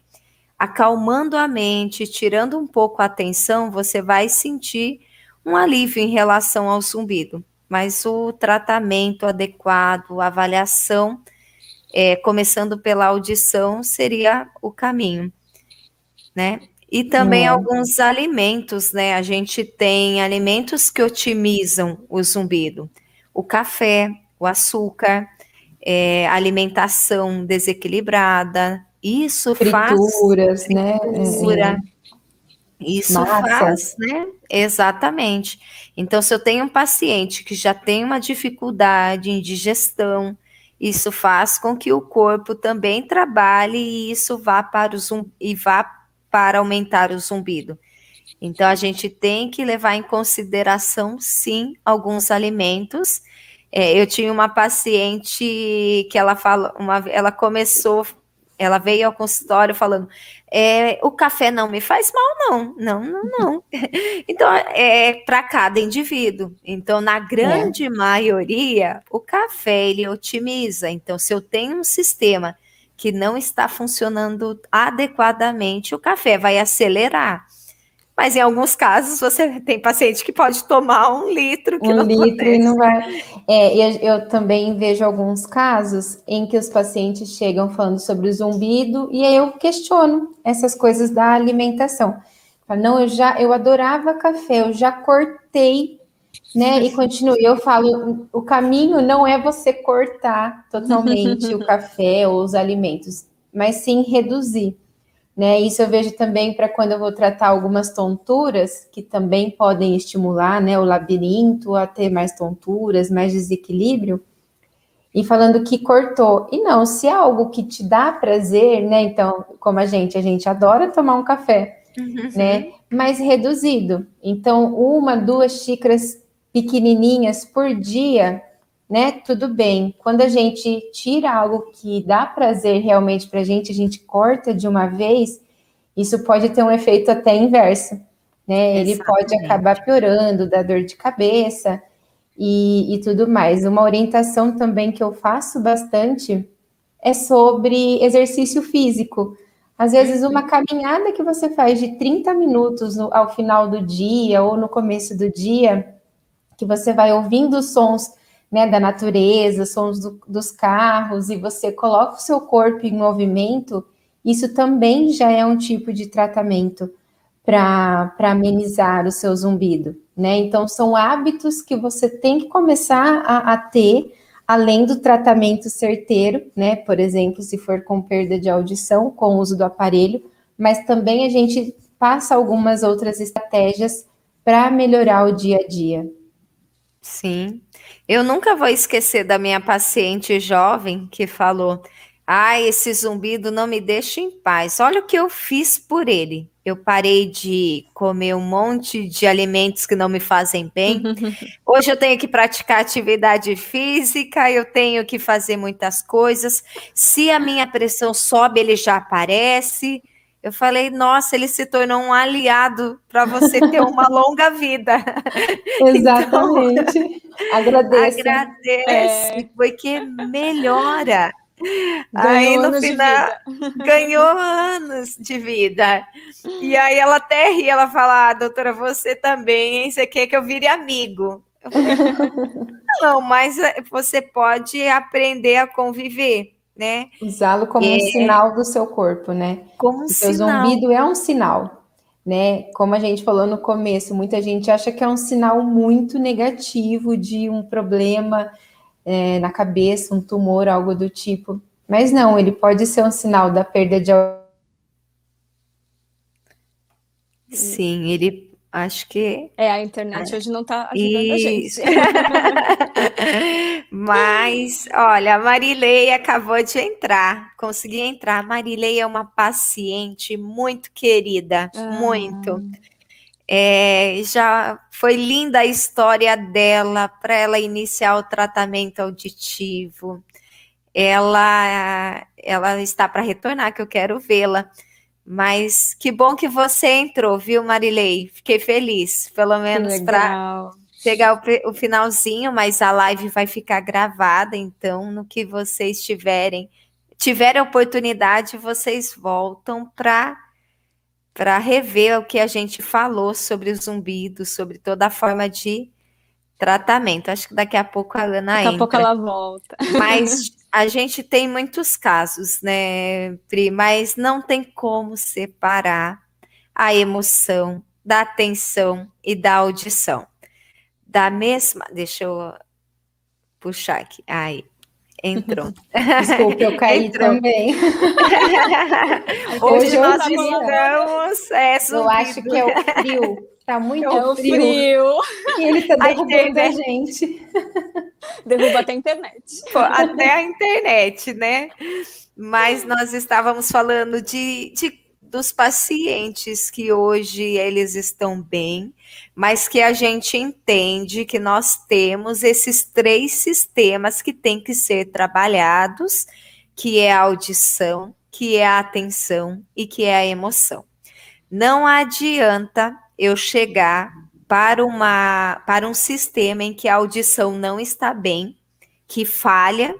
Acalmando a mente, tirando um pouco a atenção, você vai sentir um alívio em relação ao zumbido. Mas o tratamento adequado, a avaliação, começando pela audição, seria o caminho, né? E também alguns alimentos, né? A gente tem alimentos que otimizam o zumbido. O café, o açúcar, alimentação desequilibrada. Isso
Frituras, né?
fritura, isso
Massas.
faz, né? Exatamente. Então, se eu tenho um paciente que já tem uma dificuldade em digestão, isso faz com que o corpo também trabalhe e isso vá para vá para aumentar o zumbido. Então, a gente tem que levar em consideração, sim, alguns alimentos. Eu tinha uma paciente que ela veio ao consultório falando, o café não me faz mal, não. Então, é para cada indivíduo. Então, na grande maioria, o café, ele otimiza. Então, se eu tenho um sistema que não está funcionando adequadamente, o café vai acelerar. Mas em alguns casos você tem paciente que pode tomar 1 litro que não
litro
acontece.
e não vai. Eu também vejo alguns casos em que os pacientes chegam falando sobre o zumbido e aí eu questiono essas coisas da alimentação. Não, eu adorava café, eu já cortei, né? E continuo. Eu falo, o caminho não é você cortar totalmente o café ou os alimentos, mas sim reduzir. Né, isso eu vejo também para quando eu vou tratar algumas tonturas, que também podem estimular, né, o labirinto a ter mais tonturas, mais desequilíbrio, e falando que cortou. E não, se é algo que te dá prazer, né, então, como a gente adora tomar um café, né, mas reduzido. Então, 1, 2 xícaras pequenininhas por dia, né, tudo bem. Quando a gente tira algo que dá prazer realmente para a gente corta de uma vez, isso pode ter um efeito até inverso, né? Ele pode acabar piorando, dar dor de cabeça e tudo mais. Uma orientação também que eu faço bastante é sobre exercício físico. Às vezes, uma caminhada que você faz de 30 minutos ao final do dia ou no começo do dia, que você vai ouvindo os sons, né, da natureza, sons dos carros, e você coloca o seu corpo em movimento, isso também já é um tipo de tratamento para amenizar o seu zumbido, né? Então, são hábitos que você tem que começar a ter, além do tratamento certeiro, né? Por exemplo, se for com perda de audição, com o uso do aparelho, mas também a gente passa algumas outras estratégias para melhorar o dia a dia.
Sim. Eu nunca vou esquecer da minha paciente jovem que falou: esse zumbido não me deixa em paz. Olha o que eu fiz por ele. Eu parei de comer um monte de alimentos que não me fazem bem. Hoje eu tenho que praticar atividade física, eu tenho que fazer muitas coisas. Se a minha pressão sobe, ele já aparece. Eu falei, nossa, ele se tornou um aliado para você ter uma longa vida.
Exatamente.
Então,
agradece,
porque melhora.
Ganhou
Aí no
anos
final
de vida.
ganhou anos de vida. E aí ela até ri, ela fala, doutora, você também, hein? Você quer que eu vire amigo? Eu falei, não, mas você pode aprender a conviver, né?
Usá-lo como um sinal do seu corpo, né?
Como um
O seu
sinal.
zumbido é um sinal, né? Como a gente falou no começo, muita gente acha que é um sinal muito negativo de um problema na cabeça, um tumor, algo do tipo. Mas não, ele pode ser um sinal da perda de...
Sim, ele acho que
a internet hoje não está ajudando a gente.
Mas, olha, a Marilei acabou de entrar, consegui entrar. A Marilei é uma paciente muito querida, muito. Já foi linda a história dela para ela iniciar o tratamento auditivo. Ela está para retornar, que eu quero vê-la. Mas que bom que você entrou, viu, Marilei? Fiquei feliz, pelo menos para chegar o finalzinho, mas a live vai ficar gravada, então no que vocês tiverem a oportunidade, vocês voltam para rever o que a gente falou sobre o zumbido, sobre toda a forma de tratamento. Acho que daqui a pouco a Ana entra.
Daqui a pouco ela volta.
Mas A gente tem muitos casos, né, Pri, mas não tem como separar a emoção da atenção e da audição. Da mesma, deixa eu puxar aqui. Aí, entrou.
Desculpe, eu caí
Entrou.
também.
Hoje
é o
nós
dia.
estamos
Eu acho
zumbido.
que é o frio. Tá muito
o
frio.
frio.
E ele tá
A
derrubando a
internet.
gente.
Derruba até a internet.
Pô, até a internet, né? Mas nós estávamos falando dos pacientes que hoje eles estão bem, mas que a gente entende que nós temos esses 3 sistemas que têm que ser trabalhados, que é a audição, que é a atenção e que é a emoção. Não adianta eu chegar para um sistema em que a audição não está bem, que falha,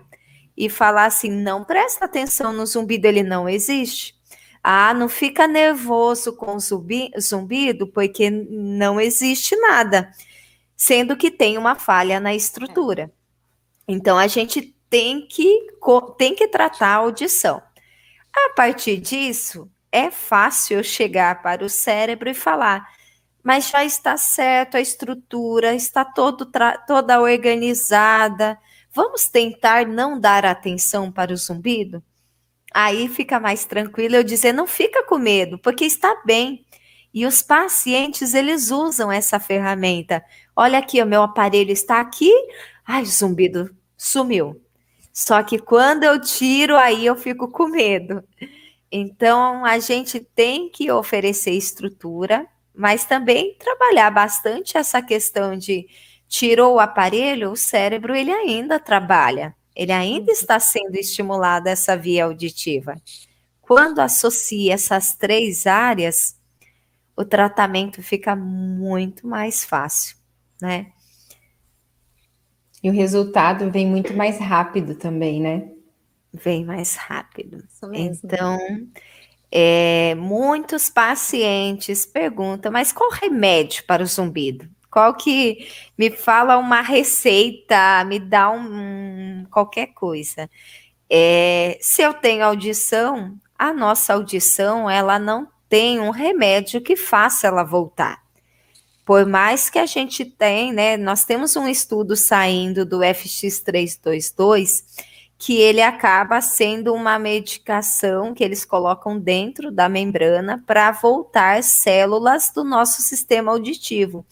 e falar assim, não presta atenção no zumbido, ele não existe. Ah, não fica nervoso com o zumbido, porque não existe nada, sendo que tem uma falha na estrutura. Então, a gente tem que tratar a audição. A partir disso, é fácil eu chegar para o cérebro e falar, mas já está certo, a estrutura está toda organizada. Vamos tentar não dar atenção para o zumbido? Aí fica mais tranquilo eu dizer, não fica com medo, porque está bem. E os pacientes, eles usam essa ferramenta. Olha aqui, o meu aparelho está aqui. Ai, o zumbido sumiu. Só que quando eu tiro, aí eu fico com medo. Então, a gente tem que oferecer estrutura, mas também trabalhar bastante essa questão de tirou o aparelho, o cérebro ele ainda trabalha, ele ainda está sendo estimulado essa via auditiva. Quando associa essas 3 áreas, o tratamento fica muito mais fácil, né?
E o resultado vem muito mais rápido também, né?
Vem mais rápido.
Isso mesmo.
Então, muitos pacientes perguntam, mas qual remédio para o zumbido? Qual que me fala uma receita, me dá qualquer coisa. Se eu tenho audição, a nossa audição, ela não tem um remédio que faça ela voltar. Por mais que a gente tenha, né, nós temos um estudo saindo do FX322, que ele acaba sendo uma medicação que eles colocam dentro da membrana para voltar células do nosso sistema auditivo.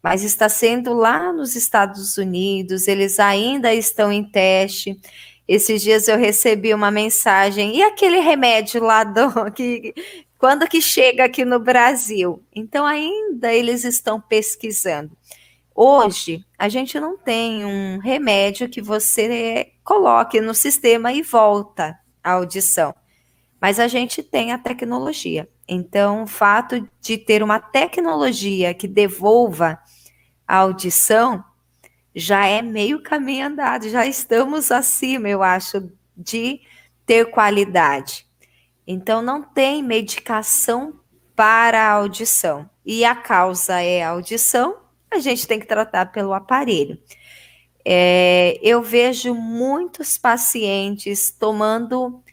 Mas está sendo lá nos Estados Unidos, eles ainda estão em teste. Esses dias eu recebi uma mensagem, e aquele remédio lá quando que chega aqui no Brasil? Então ainda eles estão pesquisando. Hoje, a gente não tem um remédio que você coloque no sistema e volta a audição, mas a gente tem a tecnologia. Então, o fato de ter uma tecnologia que devolva a audição já é meio caminho andado, já estamos acima, eu acho, de ter qualidade. Então, não tem medicação para a audição. E a causa é a audição, a gente tem que tratar pelo aparelho. Eu vejo muitos pacientes tomando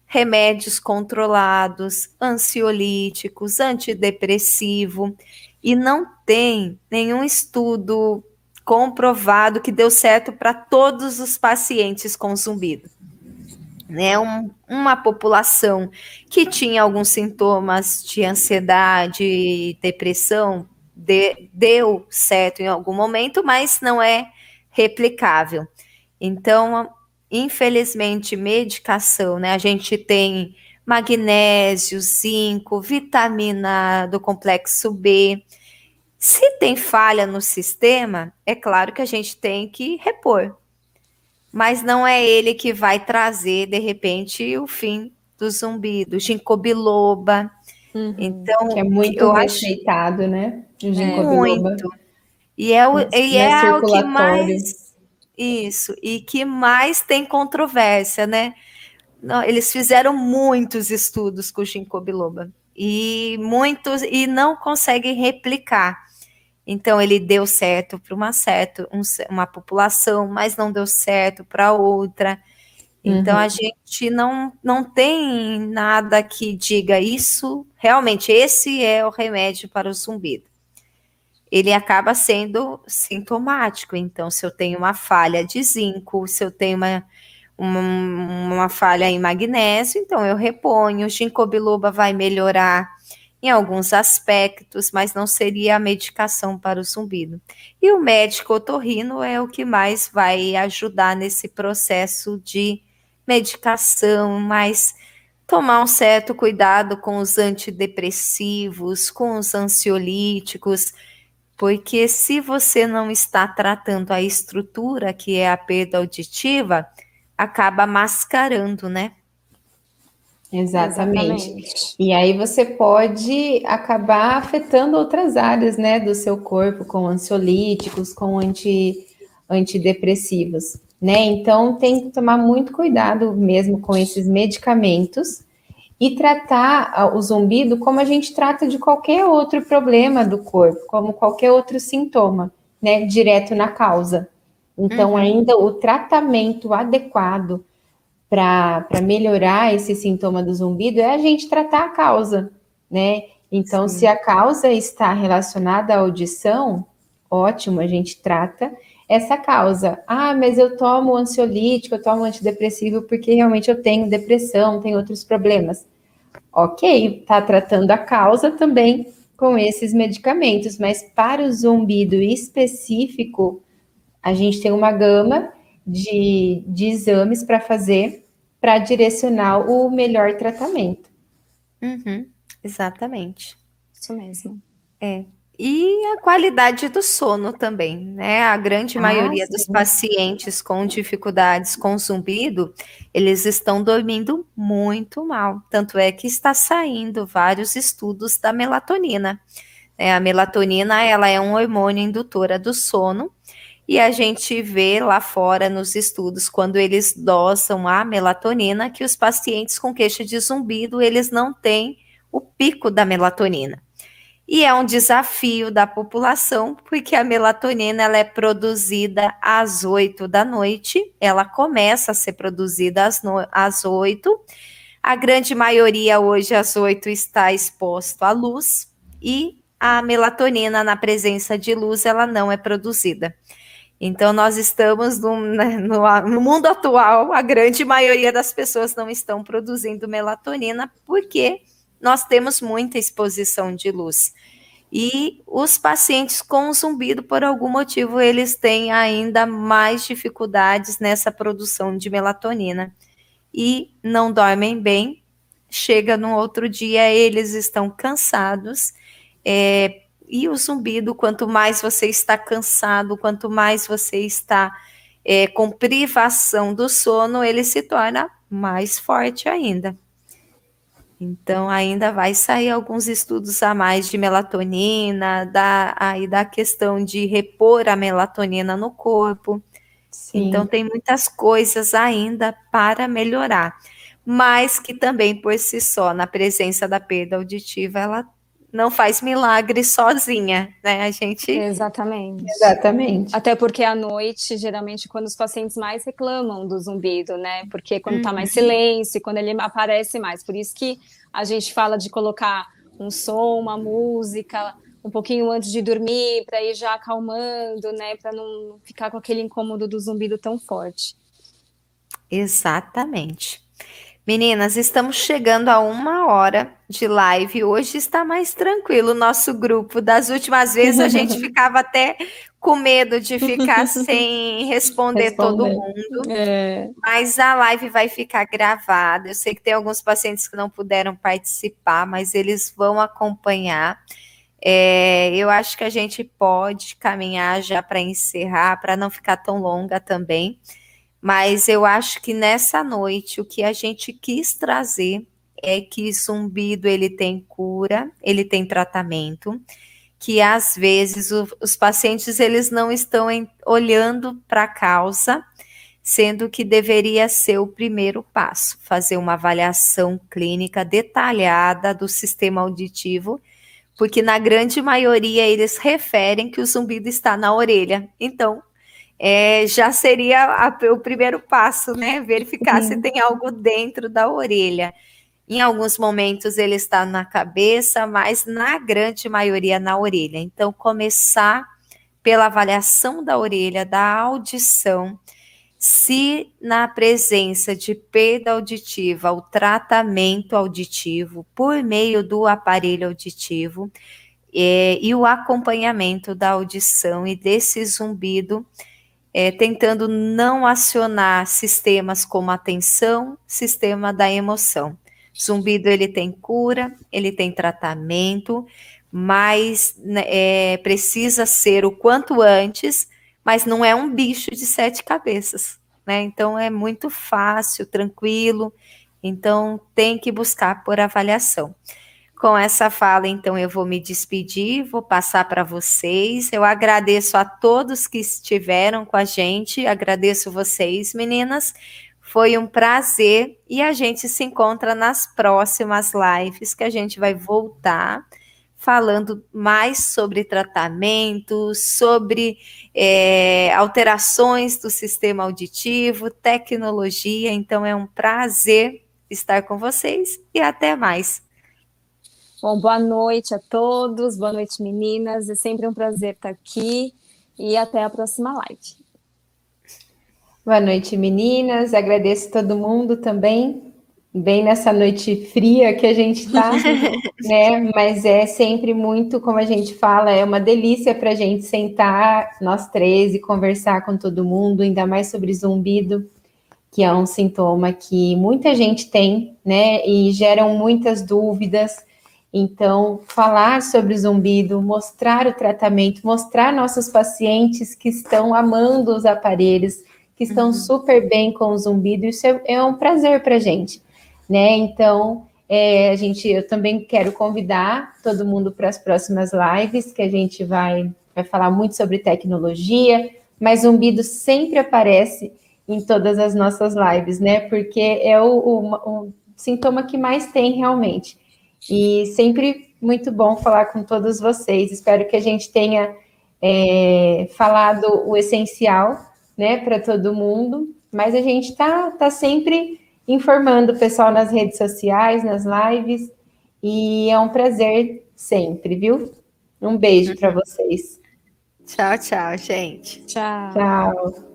remédios controlados, ansiolíticos, antidepressivo, e não tem nenhum estudo comprovado que deu certo para todos os pacientes com zumbido. Né, uma população que tinha alguns sintomas de ansiedade, depressão, deu certo em algum momento, mas não é replicável. Então, infelizmente, medicação, né? A gente tem magnésio, zinco, vitamina do complexo B. Se tem falha no sistema, é claro que a gente tem que repor. Mas não é ele que vai trazer, de repente, o fim do zumbido, ginkgo biloba. Então,
Que é muito
eu
respeitado, né? O ginkgo biloba.
muito. E é o que
circulatório.
mais... Isso, e que mais tem controvérsia, né? Não, eles fizeram muitos estudos com o ginkgo biloba. E não conseguem replicar. Então, ele deu certo para uma população, mas não deu certo para outra. Então, a gente não tem nada que diga isso, realmente, esse é o remédio para o zumbido. Ele acaba sendo sintomático. Então, se eu tenho uma falha de zinco, se eu tenho uma falha em magnésio, então eu reponho. O ginkgo biloba vai melhorar em alguns aspectos, mas não seria a medicação para o zumbido. E o médico otorrino é o que mais vai ajudar nesse processo de medicação, mas tomar um certo cuidado com os antidepressivos, com os ansiolíticos, porque se você não está tratando a estrutura, que é a perda auditiva, acaba mascarando, né?
Exatamente. E aí você pode acabar afetando outras áreas, né, do seu corpo, com ansiolíticos, com antidepressivos, né? Então tem que tomar muito cuidado mesmo com esses medicamentos e tratar o zumbido como a gente trata de qualquer outro problema do corpo, como qualquer outro sintoma, né, direto na causa. Então, ainda o tratamento adequado para melhorar esse sintoma do zumbido é a gente tratar a causa, né? Então, se a causa está relacionada à audição, ótimo, a gente trata essa causa. Ah, mas eu tomo ansiolítico, eu tomo antidepressivo porque realmente eu tenho depressão, tenho outros problemas. Ok, tá tratando a causa também com esses medicamentos, mas para o zumbido específico, a gente tem uma gama de exames para fazer para direcionar o melhor tratamento.
Exatamente.
Isso mesmo.
E a qualidade do sono também, né? A grande maioria dos
sim.
pacientes com dificuldades com zumbido, eles estão dormindo muito mal. Tanto é que está saindo vários estudos da melatonina. A melatonina, ela é um hormônio indutora do sono. E a gente vê lá fora nos estudos, quando eles dosam a melatonina, que os pacientes com queixa de zumbido, eles não têm o pico da melatonina. E é um desafio da população, porque a melatonina ela é produzida às 8 da noite, ela começa a ser produzida às 8. A grande maioria hoje às 8 está exposto à luz, e a melatonina na presença de luz ela não é produzida. Então, nós estamos no mundo atual, a grande maioria das pessoas não estão produzindo melatonina porque nós temos muita exposição de luz. E os pacientes com zumbido, por algum motivo, eles têm ainda mais dificuldades nessa produção de melatonina. E não dormem bem, chega no outro dia, eles estão cansados, e o zumbido, quanto mais você está cansado, quanto mais você está com privação do sono, ele se torna mais forte ainda. Então, ainda vai sair alguns estudos a mais de melatonina, da questão de repor a melatonina no corpo.
Sim.
Então, tem muitas coisas ainda para melhorar, mas que também, por si só, na presença da perda auditiva, ela não faz milagre sozinha, né? A gente...
Exatamente. Até porque à noite, geralmente, quando os pacientes mais reclamam do zumbido, né? Porque quando tá mais silêncio, quando ele aparece mais. Por isso que a gente fala de colocar um som, uma música, um pouquinho antes de dormir, para ir já acalmando, né? Para não ficar com aquele incômodo do zumbido tão forte.
Exatamente. Meninas, estamos chegando a 1 hora de live. Hoje está mais tranquilo o nosso grupo. Das últimas vezes a gente ficava até com medo de ficar sem responder todo mundo. Mas a live vai ficar gravada. Eu sei que tem alguns pacientes que não puderam participar, mas eles vão acompanhar. Eu acho que a gente pode caminhar já para encerrar, para não ficar tão longa também. Mas eu acho que nessa noite o que a gente quis trazer é que zumbido ele tem cura, ele tem tratamento, que às vezes os pacientes eles não estão olhando para a causa, sendo que deveria ser o primeiro passo, fazer uma avaliação clínica detalhada do sistema auditivo, porque na grande maioria eles referem que o zumbido está na orelha. Então, já seria o primeiro passo, né? Verificar se tem algo dentro da orelha. Em alguns momentos ele está na cabeça, mas na grande maioria na orelha. Então, começar pela avaliação da orelha, da audição. Se na presença de perda auditiva, o tratamento auditivo por meio do aparelho auditivo e o acompanhamento da audição e desse zumbido, tentando não acionar sistemas como a atenção, sistema da emoção. Zumbido ele tem cura, ele tem tratamento, mas precisa ser o quanto antes, mas não é um bicho de 7 cabeças, né? Então é muito fácil, tranquilo, então tem que buscar por avaliação. Com essa fala, então, eu vou me despedir, vou passar para vocês. Eu agradeço a todos que estiveram com a gente, agradeço vocês, meninas. Foi um prazer e a gente se encontra nas próximas lives, que a gente vai voltar falando mais sobre tratamento, sobre alterações do sistema auditivo, tecnologia. Então, é um prazer estar com vocês e até mais.
Bom, boa noite a todos, boa noite, meninas. É sempre um prazer estar aqui e até a próxima live.
Boa noite, meninas. Agradeço todo mundo também, bem nessa noite fria que a gente está, né? Mas é sempre muito, como a gente fala, é uma delícia para a gente sentar, nós três, e conversar com todo mundo, ainda mais sobre zumbido, que é um sintoma que muita gente tem, né? E geram muitas dúvidas. Então, falar sobre o zumbido, mostrar o tratamento, mostrar nossos pacientes que estão amando os aparelhos, que estão super bem com o zumbido, isso é um prazer para a gente, né? Então, eu também quero convidar todo mundo para as próximas lives, que a gente vai falar muito sobre tecnologia, mas zumbido sempre aparece em todas as nossas lives, né? Porque é o sintoma que mais tem realmente. E sempre muito bom falar com todos vocês. Espero que a gente tenha falado o essencial, né, para todo mundo. Mas a gente tá sempre informando o pessoal nas redes sociais, nas lives. E é um prazer sempre, viu? Um beijo para vocês.
Tchau, tchau, gente.
Tchau.
Tchau.